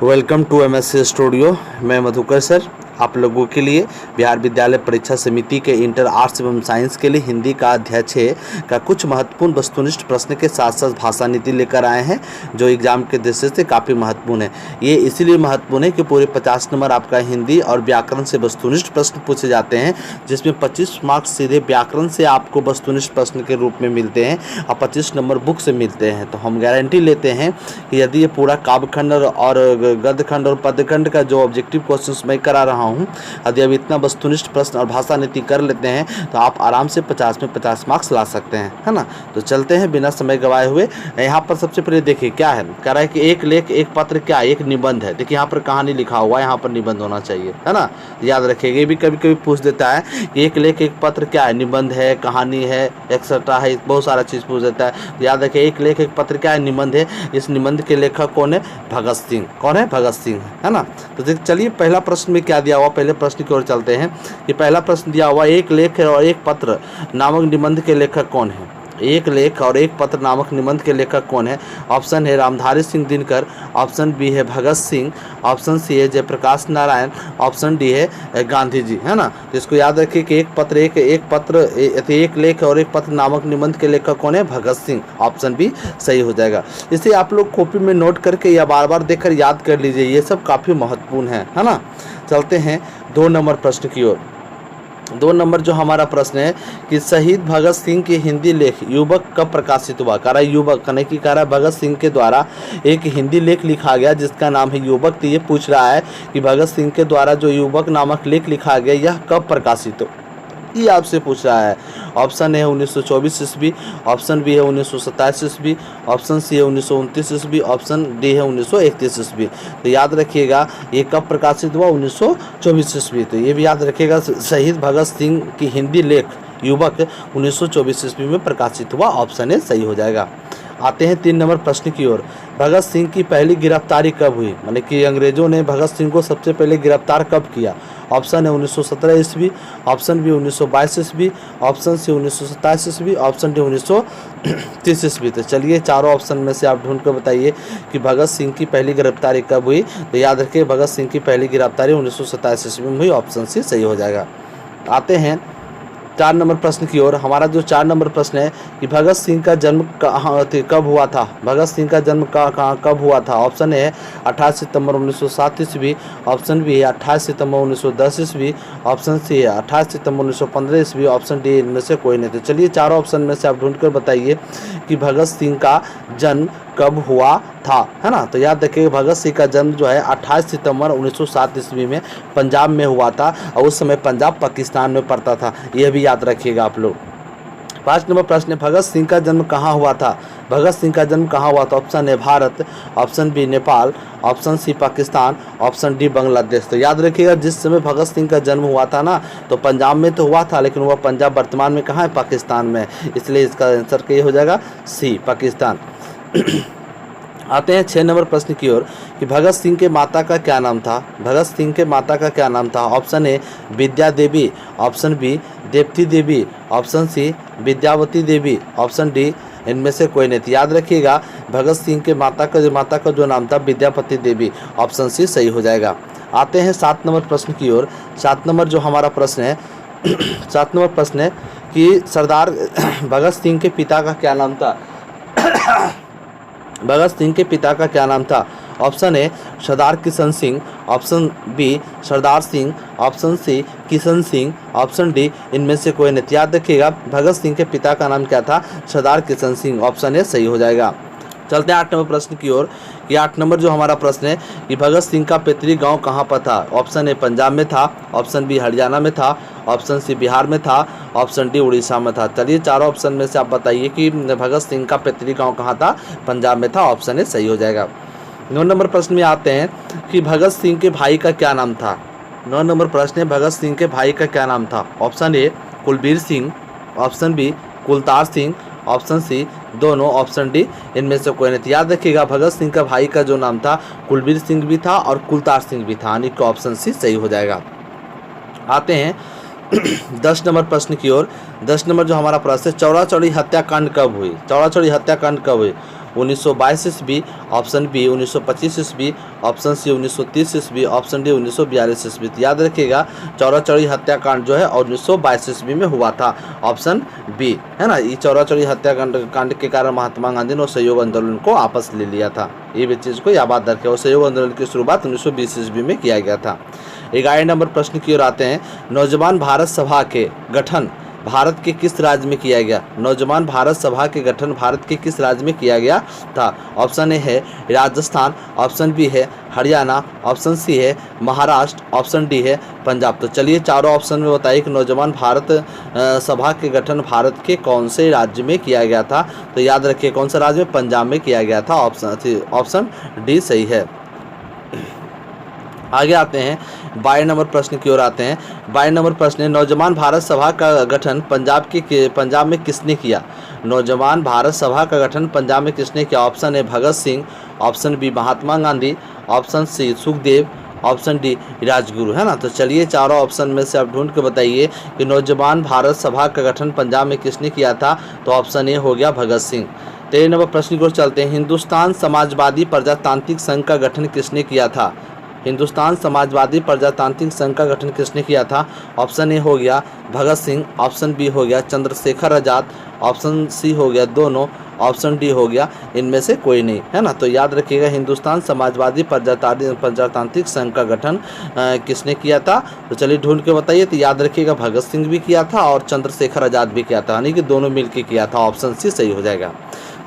Welcome to MSc studio. मैं Madhukar sir आप लोगों के लिए बिहार विद्यालय परीक्षा समिति के इंटर आर्ट्स एवं साइंस के लिए हिंदी का अध्याय 6 का कुछ महत्वपूर्ण वस्तुनिष्ठ प्रश्न के साथ साथ भाषा नीति लेकर आए हैं, जो एग्जाम के दृष्टि से काफ़ी महत्वपूर्ण है। ये इसीलिए महत्वपूर्ण है कि पूरे 50 नंबर आपका हिंदी और व्याकरण से वस्तुनिष्ठ प्रश्न पूछे जाते हैं, जिसमें 25 मार्क्स सीधे व्याकरण से आपको वस्तुनिष्ठ प्रश्न के रूप में मिलते हैं और 25 नंबर बुक से मिलते हैं। तो हम गारंटी लेते हैं कि यदि ये पूरा काव्यखंड और गद्यखंड और पद्यखंड का जो ऑब्जेक्टिव क्वेश्चंस मैं करा रहा हूँ, यदि अब इतना वस्तुनिष्ठ प्रश्न और भाषा नीति कर लेते हैं तो आप आराम से 50 में 50 मार्क्स ला सकते हैं, है ना। तो चलते हैं बिना समय गवाए हुए। यहाँ पर सबसे पहले देखिए क्या है, कह रहा है कि एक लेख एक पत्र क्या एक निबंध है। देखिए यहाँ पर कहानी लिखा हुआ है, यहाँ पर निबंध होना चाहिए, है ना। याद रखिएगा, ये भी कभी कभी पूछ देता है कि एक लेख एक पत्र क्या है, निबंध है, कहानी है, एक्सेट्रा है, बहुत सारा चीज़ पूछ देता है। तो याद रखिए एक लेख एक पत्र क्या है, निबंध है। इस निबंध के लेखक कौन है? भगत सिंह। कौन है? भगत सिंह, है ना। तो चलिए पहला प्रश्न में क्या दिया हुआ, पहले प्रश्न की ओर चलते हैं। कि पहला प्रश्न दिया हुआ एक लेख और एक पत्र नामक निबंध के लेखक कौन है? एक लेख और एक पत्र नामक निबंध के लेखक कौन है? ऑप्शन है रामधारी सिंह दिनकर, ऑप्शन बी है भगत सिंह, ऑप्शन सी है जयप्रकाश नारायण, ऑप्शन डी है गांधी जी, है ना। तो इसको याद रखिए कि एक लेख और एक पत्र नामक निबंध के लेखक कौन है? भगत सिंह। ऑप्शन बी सही हो जाएगा। इसे आप लोग कॉपी में नोट करके या बार बार देखकर याद कर लीजिए, ये सब काफ़ी महत्वपूर्ण है ना। चलते हैं 2 नंबर प्रश्न की ओर। 2 नंबर जो हमारा प्रश्न है कि शहीद भगत सिंह की हिंदी लेख युवक कब प्रकाशित हुआ? कह रहा है युवक, कहने की कह रहा है भगत सिंह के द्वारा एक हिंदी लेख लिखा गया जिसका नाम है युवक। तो ये पूछ रहा है कि भगत सिंह के द्वारा जो युवक नामक लेख लिखा गया यह कब प्रकाशित हो, ये आपसे पूछ रहा है। ऑप्शन है 1924 ईस्वी, ऑप्शन बी है 1927 ईस्वी, ऑप्शन सी है 1929 ईस्वी, ऑप्शन डी है 1931 ईस्वी। तो याद रखिएगा ये कब प्रकाशित हुआ? 1924 ईस्वी। तो ये भी याद रखिएगा, शहीद भगत सिंह की हिंदी लेख युवक 1924 ईस्वी में प्रकाशित हुआ। ऑप्शन ए सही हो जाएगा। आते हैं 3 नंबर प्रश्न की ओर। भगत सिंह की पहली गिरफ्तारी कब हुई? माने कि अंग्रेजों ने भगत सिंह को सबसे पहले गिरफ्तार कब किया? ऑप्शन है 1917 ईस्वी, ऑप्शन बी 1922 ईस्वी, ऑप्शन सी 1927 ईस्वी, ऑप्शन डी 1930 ईस्वी। तो चलिए चारों ऑप्शन में से आप ढूंढ कर बताइए कि भगत सिंह की पहली गिरफ्तारी कब हुई। तो याद रखिए भगत सिंह की पहली गिरफ्तारी 1927 ईस्वी में हुई। ऑप्शन सी सही हो जाएगा। आते हैं 4 नंबर प्रश्न की ओर। हमारा जो 4 नंबर प्रश्न है कि भगत सिंह का जन्म कब हुआ था? भगत सिंह का जन्म कब हुआ था? ऑप्शन है 28 सितंबर 1907 ईस्वी, ऑप्शन बी है 28 सितंबर 1910 ईस्वी, ऑप्शन सी है 28 सितंबर 1915 ईस्वी, ऑप्शन डी इनमें से कोई नहीं। तो चलिए चारों ऑप्शन में से आप ढूंढकर बताइए कि भगत सिंह का जन्म कब हुआ था, है ना। तो याद रखिए भगत सिंह का जन्म जो है 28 सितंबर 1907 ईस्वी में पंजाब में हुआ था और उस समय पंजाब पाकिस्तान में पड़ता था, यह भी याद रखिएगा आप लोग। 5 नंबर प्रश्न, भगत सिंह का जन्म कहाँ हुआ था? भगत सिंह का जन्म कहाँ हुआ था? ऑप्शन है Bharat, option B Nepal, option C Pakistan, option D Bangladesh. तो याद रखिएगा जिस समय भगत सिंह का जन्म हुआ था ना, तो पंजाब में तो हुआ था, लेकिन वह पंजाब वर्तमान में कहाँ है? पाकिस्तान में। इसलिए इसका आंसर क्या हो जाएगा? सी पाकिस्तान। आते हैं 6 नंबर प्रश्न की ओर कि भगत सिंह के माता का क्या नाम था? भगत सिंह के माता का क्या नाम था? Option A Vidya Devi, option B Devati Devi, option C Vidyavati Devi, option D इनमें से कोई नहीं। याद रखिएगा भगत सिंह के माता का जो नाम था विद्यापति देवी। ऑप्शन सी सही हो जाएगा। आते हैं 7 नंबर प्रश्न की ओर। 7 नंबर जो हमारा प्रश्न है 7 नंबर प्रश्न है कि सरदार भगत सिंह के पिता का क्या नाम था? भगत सिंह के पिता का क्या नाम था? Option A Sardar Kishan Singh, option B Sardar Singh, option C Kishan Singh, option D इनमें से कोई नहीं। याद रखिएगा भगत सिंह के पिता का नाम क्या था? सरदार किशन सिंह। ऑप्शन ए सही हो जाएगा। चलते हैं 8 नंबर प्रश्न की ओर। ये 8 नंबर जो हमारा प्रश्न है कि भगत सिंह का पैतृक गांव कहाँ पर था? ऑप्शन ए पंजाब में था, ऑप्शन बी हरियाणा में था, ऑप्शन सी बिहार में था, ऑप्शन डी उड़ीसा में था। चलिए चारों ऑप्शन में से आप बताइए कि भगत सिंह का पैतृक गांव कहाँ था? पंजाब में था। ऑप्शन ए सही हो जाएगा। 9 नंबर प्रश्न में आते हैं कि भगत सिंह के भाई का क्या नाम था? 9 नंबर प्रश्न है भगत सिंह के भाई का क्या नाम था? Option A Kulbir Singh, option B Kultar Singh, option C दोनों, ऑप्शन डी इनमें से कोई नहीं। याद रखिएगा भगत सिंह का भाई का जो नाम था कुलबीर सिंह भी था और कुलतार सिंह भी था, यानी कि ऑप्शन सी सही हो जाएगा। आते हैं 10 नंबर प्रश्न की ओर। 10 नंबर जो हमारा प्रश्न है चौरा चौरी हत्याकांड कब हुई? चौरा चौरी हत्याकांड कब हुई? 1922 ईस्वी, ऑप्शन बी 1925 ईस्वी, ऑप्शन सी 1930 ईस्वी, ऑप्शन डी 1942 ईस्वी। तो याद रखिएगा चौरा चौरी हत्याकांड जो है 1922 ईस्वी में हुआ था, ऑप्शन बी है ना। ये चौरा चौरी हत्याकांड के कारण महात्मा गांधी ने सहयोग आंदोलन को आपस ले लिया था, ये भी चीज़ को याद रखें। और सहयोग आंदोलन की शुरुआत 1920 ईस्वी में किया गया था। 11 नंबर प्रश्न की ओर आते हैं। नौजवान भारत सभा के गठन भारत के किस राज्य में किया गया? नौजवान भारत सभा के गठन भारत के किस राज्य में किया गया था? ऑप्शन ए है राजस्थान, ऑप्शन बी है हरियाणा, ऑप्शन सी है महाराष्ट्र, ऑप्शन डी है पंजाब। तो चलिए चारों ऑप्शन में बताइए कि नौजवान भारत सभा के गठन भारत के कौन से राज्य में किया गया था? तो याद रखिए कौन सा राज्य में? पंजाब में किया गया था, ऑप्शन डी सही है। आगे आते हैं 22 नंबर प्रश्न की ओर आते हैं। 22 नंबर प्रश्न है, नौजवान भारत सभा का गठन पंजाब में किसने किया? नौजवान भारत सभा का गठन पंजाब में किसने किया? Option A Bhagat Singh, option B Mahatma Gandhi, option C Sukhdev, option D Rajguru, है ना। तो चलिए चारों ऑप्शन में से आप ढूंढ के बताइए कि नौजवान भारत सभा का गठन पंजाब में किसने किया था? तो ऑप्शन ए हो गया भगत सिंह। 23 नंबर प्रश्न की ओर चलते हैं। हिंदुस्तान समाजवादी प्रजातांत्रिक संघ का गठन किसने किया था? हिंदुस्तान समाजवादी प्रजातांत्रिक संघ का गठन किसने किया था? ऑप्शन ए हो गया भगत सिंह, ऑप्शन बी हो गया चंद्रशेखर आजाद, ऑप्शन सी हो गया दोनों, ऑप्शन डी हो गया इनमें से कोई नहीं, है ना। तो याद रखिएगा हिंदुस्तान समाजवादी प्रजातांत्रिक संघ का गठन किसने किया था? तो चलिए ढूंढ के बताइए। तो याद रखिएगा भगत सिंह भी किया था और चंद्रशेखर आजाद भी किया था, यानी कि दोनों मिलकर किया था, ऑप्शन सी सही हो जाएगा।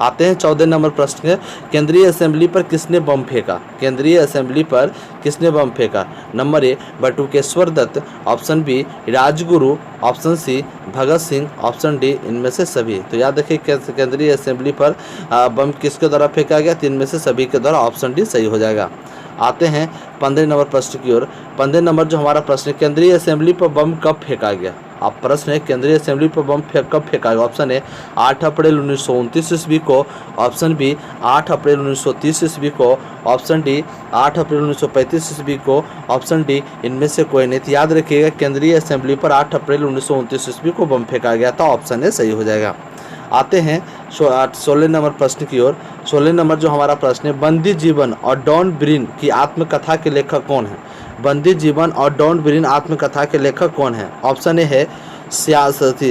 आते हैं 14 नंबर प्रश्न है। केंद्रीय असेंबली पर किसने बम फेंका? केंद्रीय असेंबली पर किसने बम फेंका? Number A Batukeshwar Dutt, option B Rajguru, option C Bhagat Singh, option D इनमें से सभी। तो याद रखिए केंद्रीय असेंबली पर बम किसके द्वारा फेंका गया? तो इनमें से सभी के द्वारा, ऑप्शन डी सही हो जाएगा। आते हैं 15 नंबर प्रश्न की ओर। 15 नंबर जो हमारा प्रश्न है, केंद्रीय असेंबली पर बम कब फेंका गया? आप प्रश्न है केंद्रीय असेंबली पर बम कब फेंका गया? ऑप्शन है 8 अप्रैल 1929 ईस्वी को, ऑप्शन बी 8 अप्रैल 1930 ईस्वी को, ऑप्शन डी 8 अप्रैल 1935 ईस्वी को, ऑप्शन डी इनमें से कोई नहीं। तो याद रखिएगा केंद्रीय असेंबली पर 8 अप्रैल 1929 ईस्वी को बम फेंका गया था, ऑप्शन ए सही हो जाएगा। आते हैं 16 नंबर प्रश्न की ओर। 16 नंबर जो हमारा प्रश्न है, बंदी जीवन और डॉन ब्रिन की आत्मकथा के लेखक कौन है? बंदी जीवन और डॉन ब्रिन आत्मकथा के लेखक कौन है? ऑप्शन ए है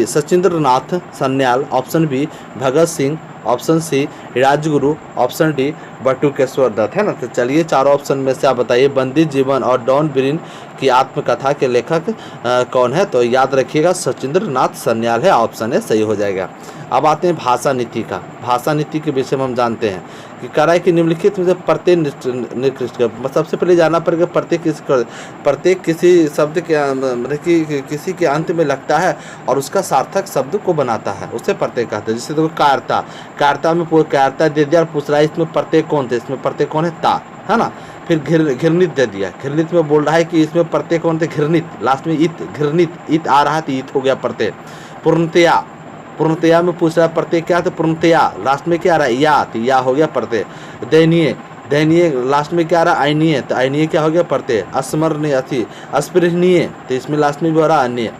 Sachindra Nath Sanyal, option B Bhagat Singh, option C Rajguru, option D Batukeshwar Dutt, है ना। तो चलिए चारों ऑप्शन में से आप बताइए बंदी जीवन और डॉन ब्रिन की आत्मकथा के लेखक कौन है? तो याद रखिएगा सचिंद्र नाथ सन्याल है, ऑप्शन ए सही हो जाएगा। अब आते हैं भाषा नीति का। भाषा नीति के विषय में हम जानते हैं कि कराए कि निम्नलिखित में से प्रत्यय निर्दिष्ट कर। सबसे पहले जानना पड़ेगा प्रत्येक किसी शब्द के मतलब कि किसी के अंत में लगता है और उसका सार्थक शब्द को बनाता है, उसे प्रत्यय कहते हैं। जैसे देखो कायरता में कायरता दे दिया और पूछ रहा है इसमें प्रत्यय कौन थे? इसमें प्रत्यय कौन है? ता, है ना। फिर घृणित दे दिया, घृणित में बोल रहा है कि इसमें प्रत्यय कौन थे? घृणित, लास्ट में इत, घृणित इत आ रहा है तो इत हो गया प्रत्यय। पूर्णतया में पूछ रहा है प्रत्यय क्या? तो पूर्णतया, लास्ट में क्या आ रहा है? या, तो या हो गया प्रत्यय। दयनीय लास्ट में क्या आ रहा है? अयनीय, तो अयनीय क्या हो गया? प्रत्यय। अस्मरणीय अस्पृहनीय, तो इसमें लास्ट में भी हो रहा है अन्य।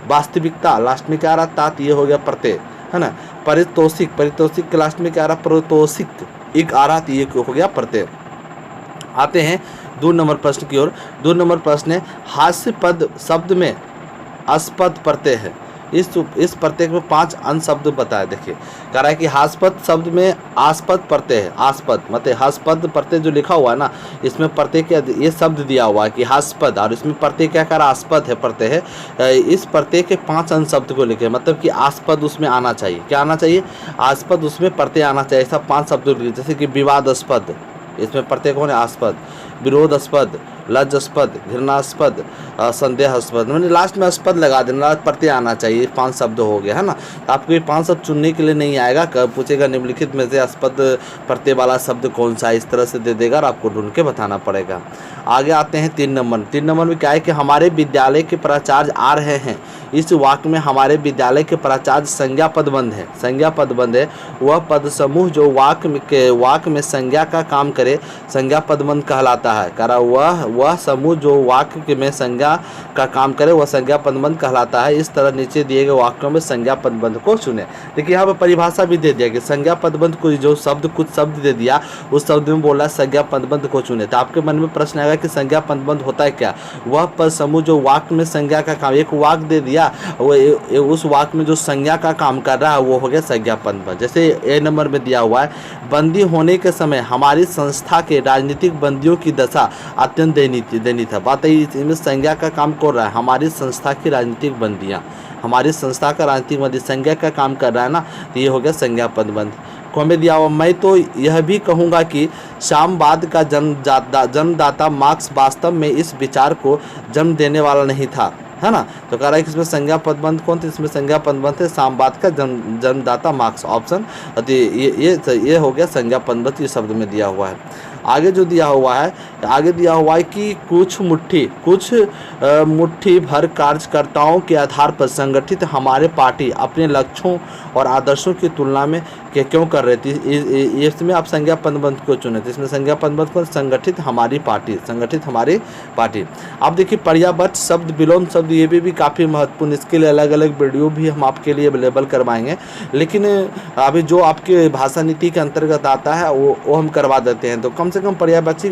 वास्तविकता लास्ट में क्या आ रहा है? तात, ये हो गया प्रत्यय, है ना। परितोषिक के लास्ट में क्या आ रहा है? परितोषिक, एक आ रहा, तो ये हो गया प्रत्यय। आते हैं 2 नंबर प्रश्न की ओर। 2 नंबर प्रश्न है, हास्य पद शब्द में अस्पद प्रत्यय है। इस प्रत्यय में 5 अन्य शब्द बताए। देखिए कह रहा है कि हास्पद शब्द में आस्पद प्रत्यय है। आस्पद मतलब हास्पद प्रत्यय जो लिखा हुआ है ना, इसमें प्रत्यय क्या ये शब्द दिया हुआ है कि हास्पद, और इसमें प्रत्यय क्या कर रहा है? आस्पद है प्रत्यय है। इस प्रत्यय के 5 अन्य शब्द को लिखे, मतलब कि आस्पद उसमें आना चाहिए। क्या आना चाहिए? आस्पद उसमें प्रत्यय आना चाहिए। ऐसा 5 शब्द लिखे, जैसे कि विवादास्पद, इसमें प्रत्यय कौन है? आस्पद। विरोधास्पद, लज्जास्पद, घृणास्पद, संदेहास्पद, मैंने लास्ट में अस्पद लगा देना, प्रत्यय आना चाहिए। 5 शब्द हो गया, है ना। आपको ये 5 शब्द चुनने के लिए नहीं आएगा, कब पूछेगा निम्नलिखित में से अस्पद प्रत्यय वाला शब्द कौन सा, इस तरह से दे देगा और आपको ढूंढ के बताना पड़ेगा। आगे आते हैं 3 नंबर। 3 नंबर में क्या है कि हमारे विद्यालय के प्राचार्य आ रहे हैं। इस वाक्य में हमारे विद्यालय के प्राचार्य संज्ञा पदबंध है। संज्ञा पदबंध है वह पद समूह जो वाक्य में संज्ञा का काम करे, संज्ञा पदबंध कहलाता है। करा वह समूह जो वाक्य में संज्ञा का काम करे वह संज्ञा पदबंध कहलाता है। इस तरह नीचे दिए गए वाक्यों में संज्ञा पदबंध को चुने। देखिए यहाँ पर परिभाषा भी दे दिया कि संज्ञा पदबंध को जो शब्द कुछ शब्द दे दिया उस शब्द में बोला संज्ञा पदबंध को चुने। तो आपके मन में प्रश्न आएगा कि संज्ञा पदबंध होता है क्या? वह पद समूह जो वाक्य में संज्ञा का काम, एक वाक्य दे दिया वो उस वाक्य में जो संज्ञा का काम कर रहा है वो हो गया संज्ञा पदबंध। जैसे ए नंबर में दिया हुआ है, बंदी होने के समय हमारी संस्था के राजनीतिक बंदियों की दशा अत्यंत दयनीय था। बात है इसमें संज्ञा का काम कर रहा है, हमारी संस्था की राजनीतिक बंदियां, हमारी संस्था का राजनीतिक बंदी संज्ञा का काम कर रहा है ना, तो ये हो गया संज्ञा पदबंध। कौन दिया हुआ, मैं तो यह भी कहूँगा कि साम्यवाद का जन्मदाता मार्क्स वास्तव में इस विचार को जन्म देने वाला नहीं था, है ना। तो कह रहा है कि इसमें संज्ञा पदबंध कौन थे? इसमें संज्ञा पदबंध थे साम्यवाद का जन्मदाता मार्क्स, ऑप्शन। ये हो गया संज्ञा पदबंध, ये शब्द में दिया हुआ है। आगे जो दिया हुआ है, आगे दिया हुआ है कि कुछ मुट्ठी भर कार्यकर्ताओं के आधार पर संगठित हमारे पार्टी अपने लक्ष्यों और आदर्शों की तुलना में क्यों कर रही थी। इसमें आप संज्ञा पदबंध को चुने थे। इसमें संज्ञा पदबंध को संगठित हमारी पार्टी। अब देखिए पर्यायवाची शब्द, विलोम शब्द, ये भी काफ़ी महत्वपूर्ण, इसके लिए अलग अलग वीडियो भी हम आपके लिए अवेलेबल करवाएंगे। लेकिन अभी जो आपके भाषा नीति के अंतर्गत आता है वो हम करवा देते हैं। तो कम से कम पर्यायवाची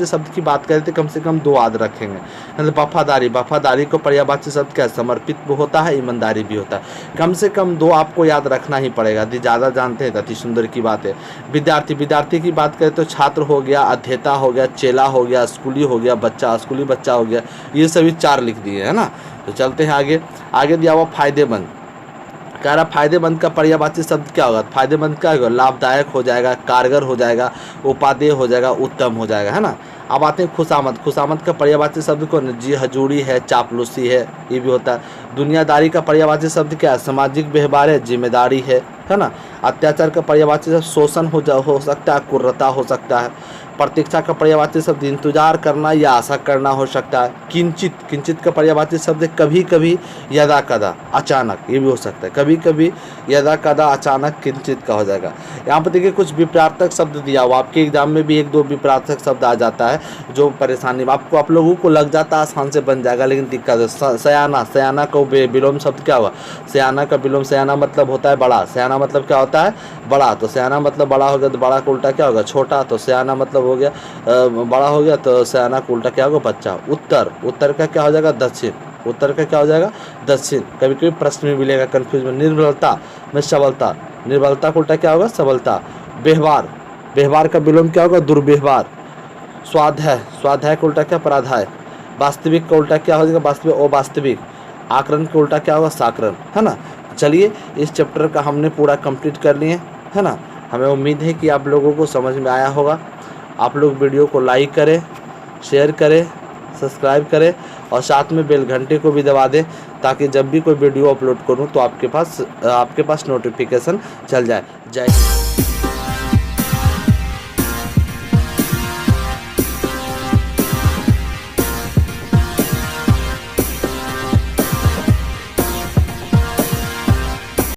शब्द की बात करें तो कम से कम 2 याद रखेंगे। मतलब वफादारी को पर्यायवाची शब्द क्या, समर्पित भी होता है, ईमानदारी भी होता है। कम से कम 2 आपको याद रखना ही पड़ेगा, यदि ज़्यादा जानते हैं तो अति सुंदर की बात है। विद्यार्थी की बात करें तो छात्र हो गया, अध्येता हो गया, चेला हो गया, स्कूली हो गया, स्कूली बच्चा हो गया, ये सभी 4 लिख दिए, है ना। तो चलते हैं आगे दिया हुआ फायदेमंद। कह रहा फायदेमंद का पर्यायवाची शब्द क्या होगा? फायदेमंद क्या होगा? लाभदायक हो जाएगा, कारगर हो जाएगा, उपादेय हो जाएगा, उत्तम हो जाएगा, है ना। अब आते हैं खुशामद का पर्यायवाची शब्द को जी हजूरी है, चापलूसी है, ये भी होता है। दुनियादारी का पर्यायवाची शब्द क्या है? सामाजिक व्यवहार है, जिम्मेदारी है ना। अत्याचार का पर्यायवाची शब्द शोषण हो सकता है, क्रूरता हो सकता है। प्रतीक्षा का पर्यायवाची शब्द इंतजार करना या आशा करना हो सकता है। किंचित का पर्यायवाची शब्द कभी कभी, यदा कदा, अचानक, ये भी हो सकता है। कभी कभी, यदा कदा, अचानक, किंचित का हो जाएगा। यहाँ पर देखिए कुछ विपरार्थक शब्द दिया हुआ, आपके एग्जाम में भी 1-2 विपरार्थक शब्द आ जाता है जो परेशानी आप लोगों को लग जाता है, आसान से बन जाएगा, लेकिन दिक्कत है। सयाना का विलोम शब्द क्या हुआ? सयाना का विलोम, सयाना मतलब होता है बड़ा, सयाना मतलब क्या होता है? बड़ा। तो सयाना मतलब बड़ा हो गया, तो बड़ा का उल्टा क्या होगा? छोटा। तो सयाना मतलब हो गया बड़ा हो गया, तो सयाना का उल्टा क्या होगा? बच्चा। उत्तर का क्या हो जाएगा? दक्षिण। उत्तर का क्या हो जाएगा? दक्षिण। कभी कभी प्रश्न में मिलेगा कंफ्यूज में। निर्बलता में सबलता, निर्बलता का उल्टा क्या होगा? सबलता। व्यवहार का विलोम क्या होगा? दुर्व्यवहार। स्वाध्याय का उल्टा क्या? पराध्याय। वास्तविक का उल्टा क्या हो जाएगा? वास्तविक, अवास्तविक। आकरण का उल्टा क्या होगा? साकरण, है ना। चलिए इस चैप्टर का हमने पूरा कंप्लीट कर लिए, है ना। हमें उम्मीद है कि आप लोगों को समझ में आया होगा। आप लोग वीडियो को लाइक करें, शेयर करें, सब्सक्राइब करें और साथ में बेल घंटे को भी दबा दें, ताकि जब भी कोई वीडियो अपलोड करूं तो आपके पास नोटिफिकेशन चल जाए। जय हिंद।